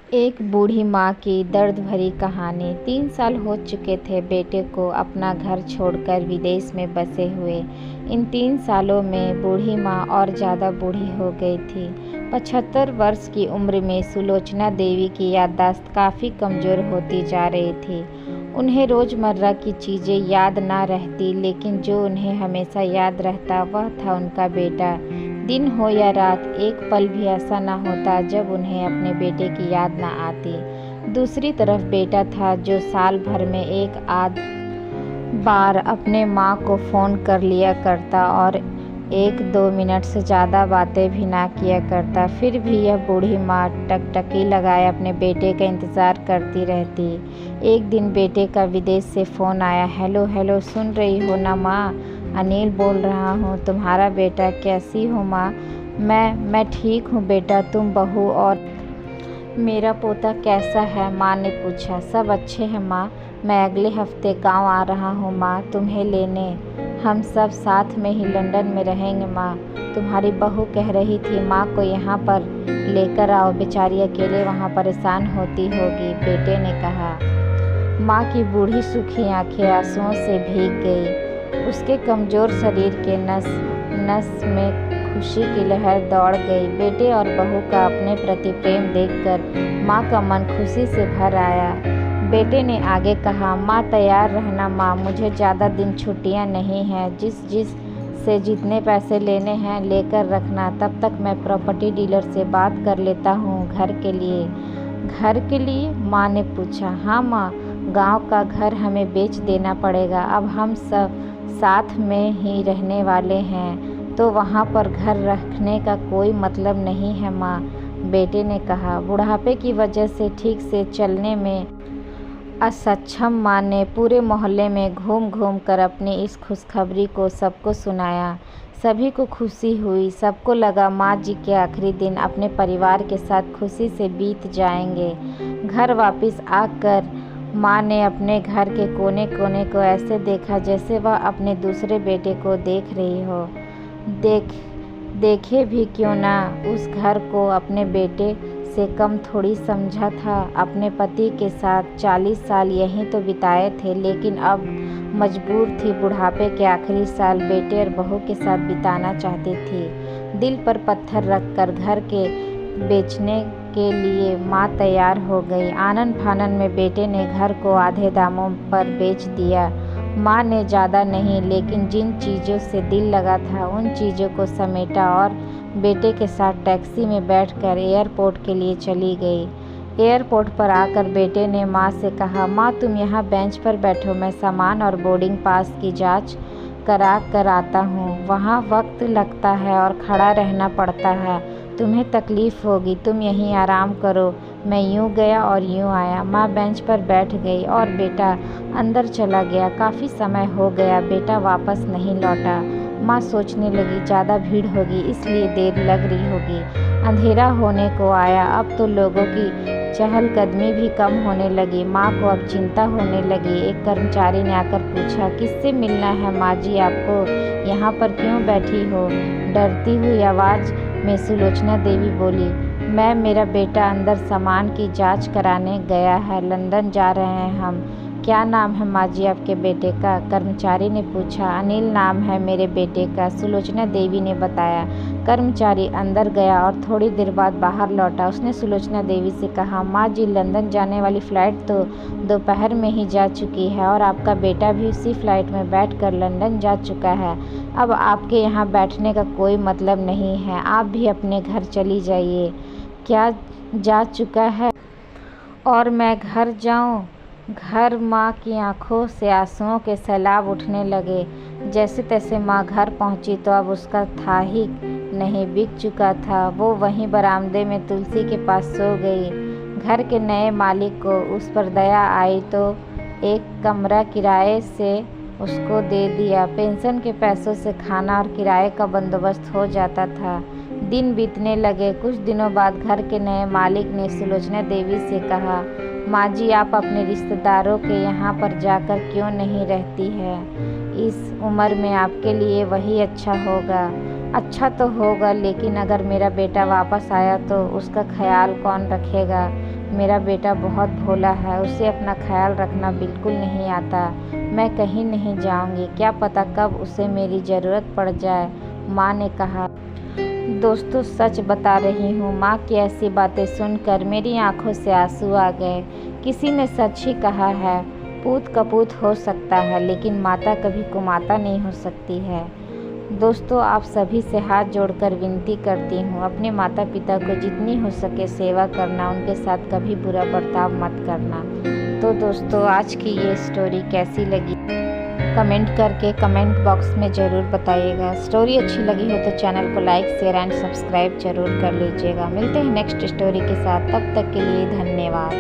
एक बूढ़ी माँ की दर्द भरी कहानी। 3 साल हो चुके थे बेटे को अपना घर छोड़कर विदेश में बसे हुए। इन 3 सालों में बूढ़ी माँ और ज़्यादा बूढ़ी हो गई थी। 75 वर्ष की उम्र में सुलोचना देवी की याददाश्त काफ़ी कमज़ोर होती जा रही थी। उन्हें रोज़मर्रा की चीज़ें याद ना रहती, लेकिन जो उन्हें हमेशा याद रहता वह था उनका बेटा। दिन हो या रात, एक पल भी ऐसा ना होता जब उन्हें अपने बेटे की याद ना आती। दूसरी तरफ बेटा था जो साल भर में एक आध बार अपने माँ को फ़ोन कर लिया करता और 1-2 मिनट से ज़्यादा बातें भी ना किया करता। फिर भी यह बूढ़ी माँ टकटकी लगाए अपने बेटे का इंतज़ार करती रहती। एक दिन बेटे का विदेश से फ़ोन आया। हेलो हेलो, सुन रही हो ना माँ? अनिल बोल रहा हूँ, तुम्हारा बेटा। कैसी हो माँ? मैं ठीक हूँ बेटा। तुम, बहू और मेरा पोता कैसा है? माँ ने पूछा। सब अच्छे हैं माँ। मैं अगले हफ्ते गांव आ रहा हूँ माँ, तुम्हें लेने। हम सब साथ में ही लंदन में रहेंगे माँ। तुम्हारी बहू कह रही थी माँ को यहाँ पर लेकर आओ, बेचारी अकेले वहाँ परेशान होती होगी, बेटे ने कहा। माँ की बूढ़ी सूखी आंखें आंसुओं से भीग गई। उसके कमज़ोर शरीर के नस नस में खुशी की लहर दौड़ गई। बेटे और बहू का अपने प्रति प्रेम देखकर माँ का मन खुशी से भर आया। बेटे ने आगे कहा, माँ तैयार रहना माँ, मुझे ज़्यादा दिन छुट्टियाँ नहीं हैं। जिस से जितने पैसे लेने हैं लेकर रखना। तब तक मैं प्रॉपर्टी डीलर से बात कर लेता हूँ घर के लिए। घर के लिए? माँ ने पूछा। हाँ माँ, गांव का घर हमें बेच देना पड़ेगा। अब हम सब साथ में ही रहने वाले हैं, तो वहाँ पर घर रखने का कोई मतलब नहीं है माँ, बेटे ने कहा। बुढ़ापे की वजह से ठीक से चलने में असक्षम माँ ने पूरे मोहल्ले में घूम घूम कर अपनी इस खुशखबरी को सबको सुनाया। सभी को खुशी हुई। सबको लगा माँ जी के आखिरी दिन अपने परिवार के साथ खुशी से बीत जाएंगे। घर वापस आकर माँ ने अपने घर के कोने कोने को ऐसे देखा जैसे वह अपने दूसरे बेटे को देख रही हो। देखे भी क्यों ना, उस घर को अपने बेटे से कम थोड़ी समझा था। अपने पति के साथ 40 साल यहीं तो बिताए थे, लेकिन अब मजबूर थी बुढ़ापे के आखिरी साल बेटे और बहू के साथ बिताना चाहती थी। दिल पर पत्थर रखकर घर के बेचने के लिए माँ तैयार हो गई। आनन फानन में बेटे ने घर को आधे दामों पर बेच दिया। माँ ने ज़्यादा नहीं, लेकिन जिन चीज़ों से दिल लगा था उन चीज़ों को समेटा और बेटे के साथ टैक्सी में बैठकर एयरपोर्ट के लिए चली गई। एयरपोर्ट पर आकर बेटे ने माँ से कहा, माँ तुम यहाँ बेंच पर बैठो, मैं सामान और बोर्डिंग पास की जाँच करा कर आता हूँ। वहाँ वक्त लगता है और खड़ा रहना पड़ता है, तुम्हें तकलीफ़ होगी, तुम यहीं आराम करो। मैं यूँ गया और यूँ आया। माँ बेंच पर बैठ गई और बेटा अंदर चला गया। काफ़ी समय हो गया, बेटा वापस नहीं लौटा। माँ सोचने लगी ज़्यादा भीड़ होगी इसलिए देर लग रही होगी। अंधेरा होने को आया। अब तो लोगों की चहलकदमी भी कम होने लगी। माँ को अब चिंता होने लगी। एक कर्मचारी ने आकर पूछा, किससे मिलना है माँ जी आपको? यहाँ पर क्यों बैठी हो? डरती हुई आवाज़ में सुलोचना देवी बोली, मैं, मेरा बेटा अंदर सामान की जांच कराने गया है, लंदन जा रहे हैं हम। क्या नाम है माँ जी आपके बेटे का? कर्मचारी ने पूछा। अनिल नाम है मेरे बेटे का, सुलोचना देवी ने बताया। कर्मचारी अंदर गया और थोड़ी देर बाद बाहर लौटा। उसने सुलोचना देवी से कहा, माँ जी लंदन जाने वाली फ़्लाइट तो दोपहर में ही जा चुकी है और आपका बेटा भी उसी फ़्लाइट में बैठकर लंदन जा चुका है। अब आपके यहाँ बैठने का कोई मतलब नहीं है, आप भी अपने घर चली जाइए। क्या जा चुका है और मैं घर जाऊँ? घर? माँ की आंखों से आंसुओं के सैलाब उठने लगे। जैसे तैसे माँ घर पहुँची तो अब उसका था ही नहीं, बिक चुका था। वो वहीं बरामदे में तुलसी के पास सो गई। घर के नए मालिक को उस पर दया आई तो एक कमरा किराए से उसको दे दिया। पेंशन के पैसों से खाना और किराए का बंदोबस्त हो जाता था। दिन बीतने लगे। कुछ दिनों बाद घर के नए मालिक ने सुलोचना देवी से कहा, माँ जी आप अपने रिश्तेदारों के यहाँ पर जाकर क्यों नहीं रहती है? इस उम्र में आपके लिए वही अच्छा होगा। अच्छा तो होगा, लेकिन अगर मेरा बेटा वापस आया तो उसका ख्याल कौन रखेगा? मेरा बेटा बहुत भोला है, उसे अपना ख्याल रखना बिल्कुल नहीं आता। मैं कहीं नहीं जाऊंगी, क्या पता कब उसे मेरी ज़रूरत पड़ जाए, माँ ने कहा। दोस्तों सच बता रही हूँ, माँ की ऐसी बातें सुनकर मेरी आंखों से आंसू आ गए। किसी ने सच ही कहा है, पूत कपूत हो सकता है लेकिन माता कभी कुमाता नहीं हो सकती है। दोस्तों आप सभी से हाथ जोड़कर विनती करती हूँ, अपने माता पिता को जितनी हो सके सेवा करना, उनके साथ कभी बुरा बर्ताव मत करना। तो दोस्तों आज की ये स्टोरी कैसी लगी कमेंट करके कमेंट बॉक्स में ज़रूर बताइएगा। स्टोरी अच्छी लगी हो तो चैनल को लाइक शेयर एंड सब्सक्राइब जरूर कर लीजिएगा। मिलते हैं नेक्स्ट स्टोरी के साथ, तब तक के लिए धन्यवाद।